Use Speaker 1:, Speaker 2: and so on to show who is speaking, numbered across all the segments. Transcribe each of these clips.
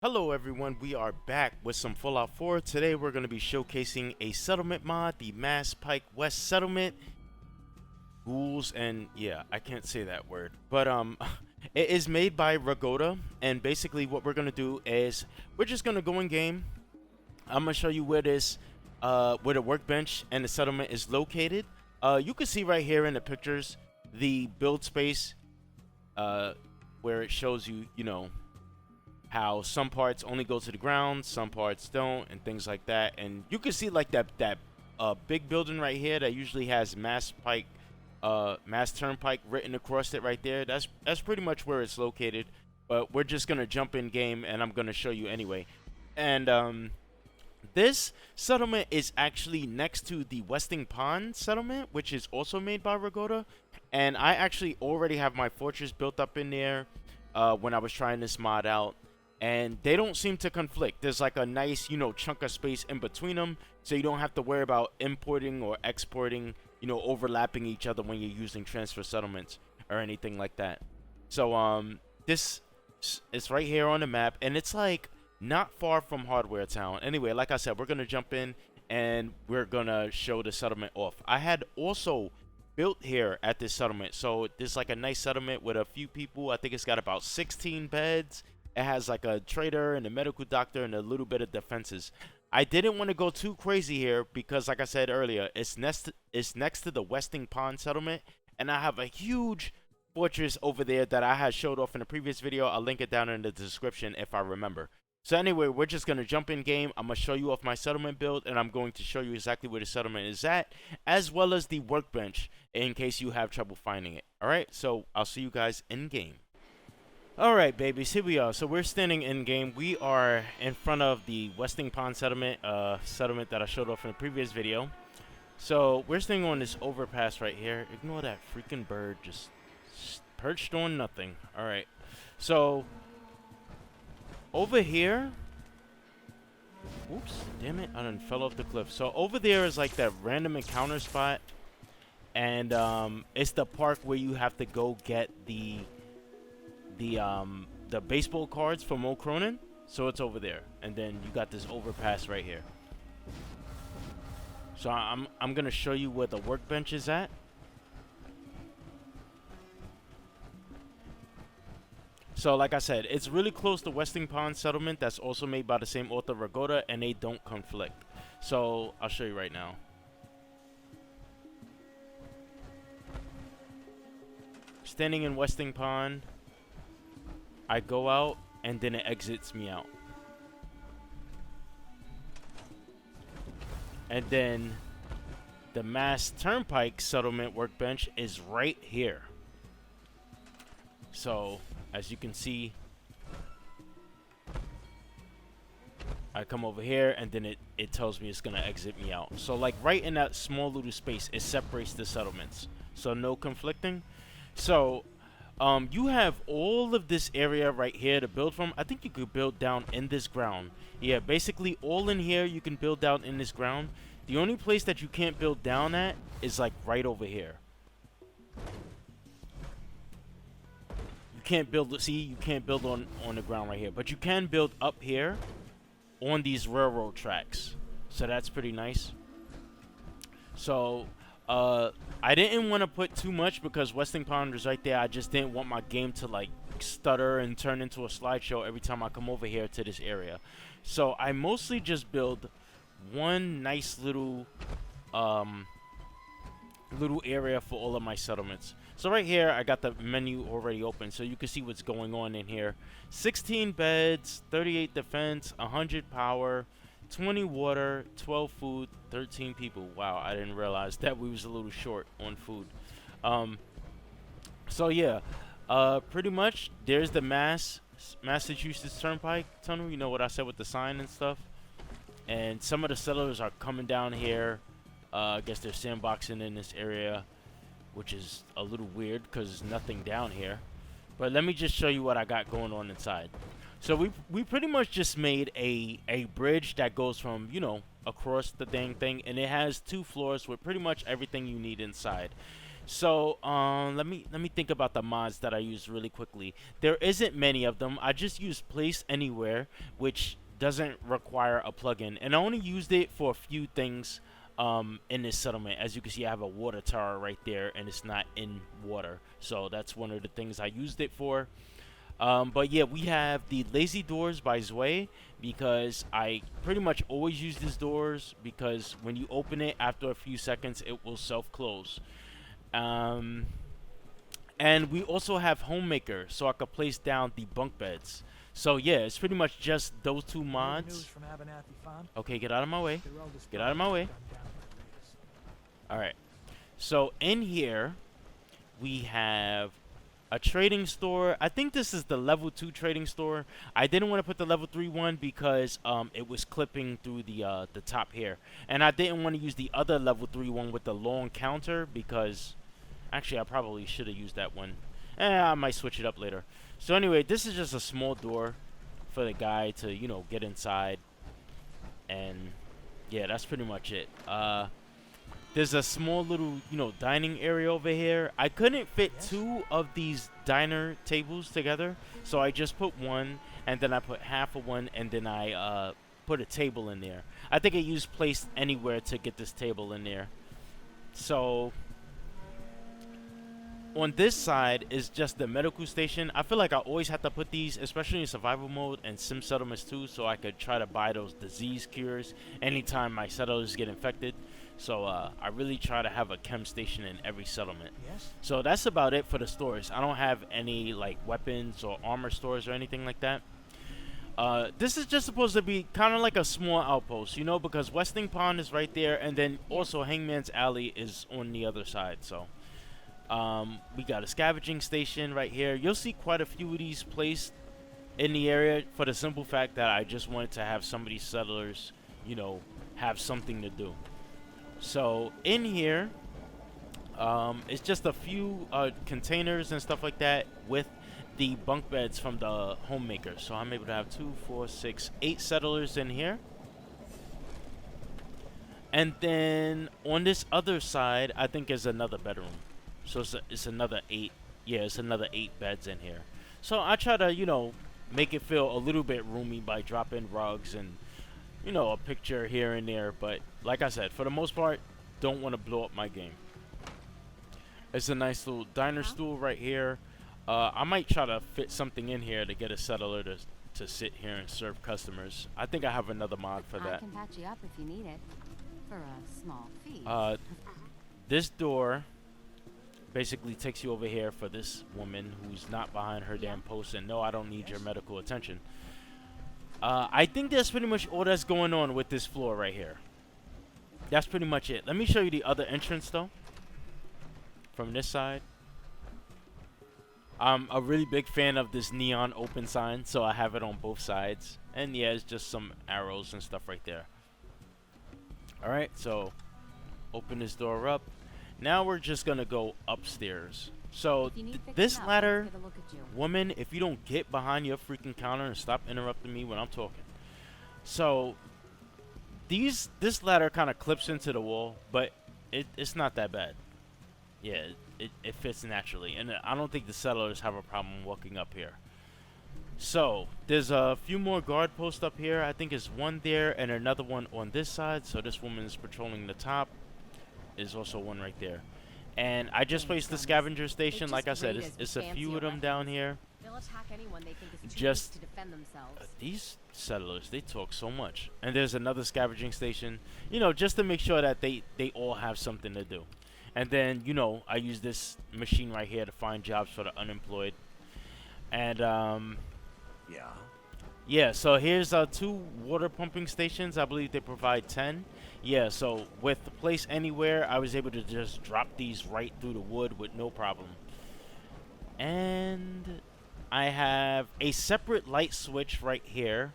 Speaker 1: Hello everyone, we are back with some Fallout 4. Today we're going to be showcasing a settlement mod, the Mass Pike West Settlement. Ghouls and yeah, I can't say that word. But it is made by Ragoda, and basically what we're going to do is we're just going to go in game. I'm going to show you where where the workbench and the settlement is located. You can see right here in the pictures the build space where it shows you, how some parts only go to the ground, some parts don't, and things like that. And you can see like that big building right here that usually has Mass Turnpike written across it right there. That's pretty much where it's located. But we're just gonna jump in game, and I'm gonna show you anyway. And this settlement is actually next to the Westing Pond settlement, which is also made by Ragoda. And I actually already have my fortress built up in there when I was trying this mod out, and they don't seem to conflict. There's like a nice, chunk of space in between them, so you don't have to worry about importing or exporting, overlapping each other when you're using transfer settlements or anything like that. So this is right here on the map, and it's like not far from Hardware Town. Anyway, like I said, we're gonna jump in and we're gonna show the settlement off. I had also built here at this settlement, so there's like a nice settlement with a few people. I think it's got about 16 beds. It has like a trader and a medical doctor and a little bit of defenses. I didn't want to go too crazy here because, like I said earlier, it's next to the Westing Pond settlement, and I have a huge fortress over there that I had showed off in a previous video. I'll link it down in the description if I remember. So anyway, we're just going to jump in game. I'm going to show you off my settlement build, and I'm going to show you exactly where the settlement is at, as well as the workbench in case you have trouble finding it. Alright, so I'll see you guys in game. Alright, babies, here we are. So we're standing in game. We are in front of the Westing Pond settlement, settlement that I showed off in the previous video. So we're standing on this overpass right here. Ignore that freaking bird, just perched on nothing. Alright, so over here, oops, damn it, I done fell off the cliff. So over there is like that random encounter spot, and it's the park where you have to go get the baseball cards for Mo Cronin. So it's over there, and then you got this overpass right here. So I'm gonna show you where the workbench is at. So like I said, it's really close to Westing Pond settlement. That's also made by the same author, Ragoda, and they don't conflict. So I'll show you right now. Standing in Westing Pond, I go out, and then it exits me out. And then the Mass Turnpike settlement workbench is right here. So, as you can see, I come over here, and then it tells me it's going to exit me out. So, like, right in that small little space, it separates the settlements. So, no conflicting. So, you have all of this area right here to build from. I think you could build down in this ground. Yeah, basically all in here you can build down in this ground. The only place that you can't build down at is like right over here. You can't build, see, you can't build on the ground right here. But you can build up here on these railroad tracks. So that's pretty nice. So I didn't want to put too much because Westing Pond is right there. I just didn't want my game to like stutter and turn into a slideshow every time I come over here to this area. So I mostly just build one nice little area for all of my settlements. So right here I got the menu already open, so you can see what's going on in here. 16 beds, 38 defense, 100 power, 20 water, 12 food, 13 people. Wow, I didn't realize that we was a little short on food. So yeah, pretty much there's the Massachusetts Turnpike tunnel. You know what I said with the sign and stuff. And some of the settlers are coming down here. I guess they're sandboxing in this area, which is a little weird because there's nothing down here. But let me just show you what I got going on inside. So we pretty much just made a bridge that goes from, across the dang thing, and it has 2 floors with pretty much everything you need inside. So let me think about the mods that I use really quickly. There isn't many of them. I just use Place Anywhere, which doesn't require a plugin, and I only used it for a few things in this settlement. As you can see, I have a water tower right there, and it's not in water, so that's one of the things I used it for. But yeah, we have the Lazy Doors by Zwei, because I pretty much always use these doors because when you open it after a few seconds, it will self-close. Um, and we also have Homemaker, so I could place down the bunk beds. So yeah, it's pretty much just those two mods. Okay, get out of my way. Get out of my way. Alright. So in here, we have a trading store. I think this is the level 2 trading store. I didn't want to put the level 3 one because it was clipping through the top here. And I didn't want to use the other level 3 one with the long counter because actually I probably should have used that one. I might switch it up later. So anyway, this is just a small door for the guy to, you know, get inside. And yeah, that's pretty much it. There's a small little, you know, dining area over here. I couldn't fit two of these diner tables together, so I just put one, and then I put half of one, and then I put a table in there. I think I used Place Anywhere to get this table in there. So on this side is just the medical station. I feel like I always have to put these, especially in survival mode and sim settlements too, so I could try to buy those disease cures anytime my settlers get infected. So I really try to have a chem station in every settlement. Yes. So that's about it for the stores. I don't have any like weapons or armor stores or anything like that. This is just supposed to be kind of like a small outpost, you know, because Westing Pond is right there, and then also Hangman's Alley is on the other side. So we got a scavenging station right here. You'll see quite a few of these placed in the area for the simple fact that I just wanted to have some of these settlers, you know, have something to do. So in here, it's just a few containers and stuff like that with the bunk beds from the Homemaker. So I'm able to have 2, 4, 6, 8 settlers in here. And then on this other side, I think is another bedroom. So it's another 8. Yeah, it's another 8 beds in here. So I try to, you know, make it feel a little bit roomy by dropping rugs and, you know, a picture here and there. But like I said, for the most part, don't want to blow up my game. It's a nice little diner stool right here. I might try to fit something in here to get a settler to sit here and serve customers. I think I have another mod for that.
Speaker 2: I can patch you up if you need it for a small fee.
Speaker 1: This door basically takes you over here for this woman who's not behind her damn post, and no, I don't need your medical attention. I think that's pretty much all that's going on with this floor right here. That's pretty much it. Let me show you the other entrance though. From this side. I'm a really big fan of this neon open sign, so I have it on both sides. And yeah, it's just some arrows and stuff right there. Alright, so open this door up. Now we're just gonna go upstairs. So this ladder, woman, if you don't get behind your freaking counter and stop interrupting me when I'm talking. So this ladder kind of clips into the wall, but it's not that bad. Yeah, it fits naturally, and I don't think the settlers have a problem walking up here. So there's a few more guard posts up here. I think it's one there and another one on this side. So this woman is patrolling the top. There's also one right there. And I just placed the scavenger station. Like I said, it's a few of them down here.
Speaker 2: They'll attack anyone they think is
Speaker 1: just
Speaker 2: to defend themselves.
Speaker 1: These settlers, they talk so much. And there's another scavenging station, you know, just to make sure that they all have something to do. And then, you know, I use this machine right here to find jobs for the unemployed. And yeah, so here's 2 water pumping stations. I believe they provide 10. Yeah, so with the Place Anywhere, I was able to just drop these right through the wood with no problem. And I have a separate light switch right here.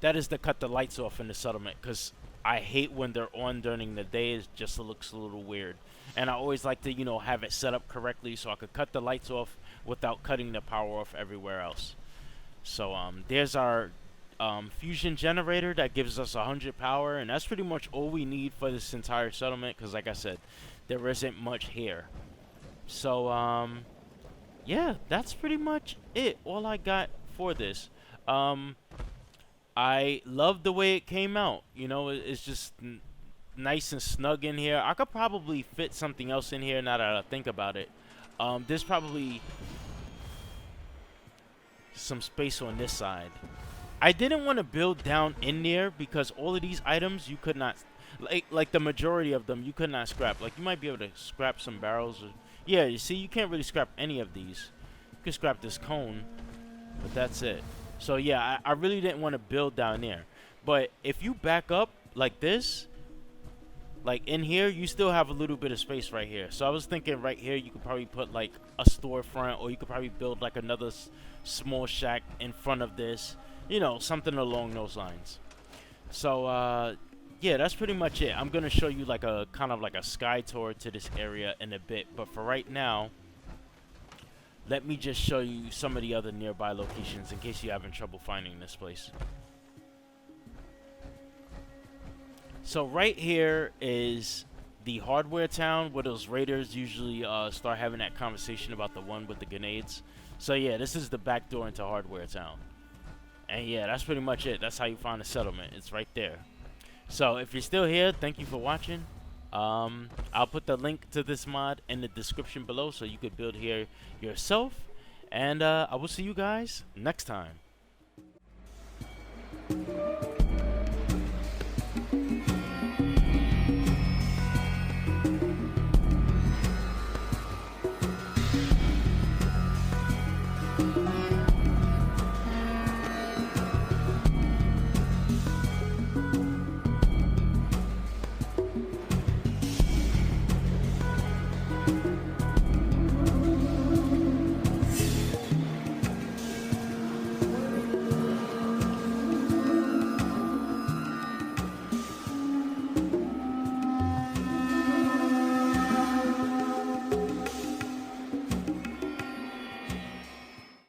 Speaker 1: That is to cut the lights off in the settlement, because I hate when they're on during the day. It just looks a little weird. And I always like to, you know, have it set up correctly so I could cut the lights off without cutting the power off everywhere else. So there's our fusion generator that gives us 100 power, and that's pretty much all we need for this entire settlement, because like I said, there isn't much here. So yeah, that's pretty much it, all I got for this. I love the way it came out. You know, it's just nice and snug in here. I could probably fit something else in here now that I think about it. There's probably some space on this side. I didn't want to build down in there because all of these items you could not, like the majority of them you could not scrap. Like you might be able to scrap some barrels. Or, yeah, you see, you can't really scrap any of these. You can scrap this cone, but that's it. So yeah, I really didn't want to build down there. But if you back up like this, like in here, you still have a little bit of space right here. So I was thinking right here you could probably put like a storefront, or you could probably build like another small shack in front of this. You know, something along those lines. So yeah, that's pretty much it. I'm gonna show you like a kind of like a sky tour to this area in a bit, but for right now, let me just show you some of the other nearby locations in case you're having trouble finding this place. So right here is the hardware town where those raiders usually start having that conversation about the one with the grenades. So yeah, this is the back door into hardware town. And yeah, that's pretty much it. That's how you find the settlement. It's right there. So if you're still here, thank you for watching. I'll put the link to this mod in the description below so you could build here yourself. And I will see you guys next time.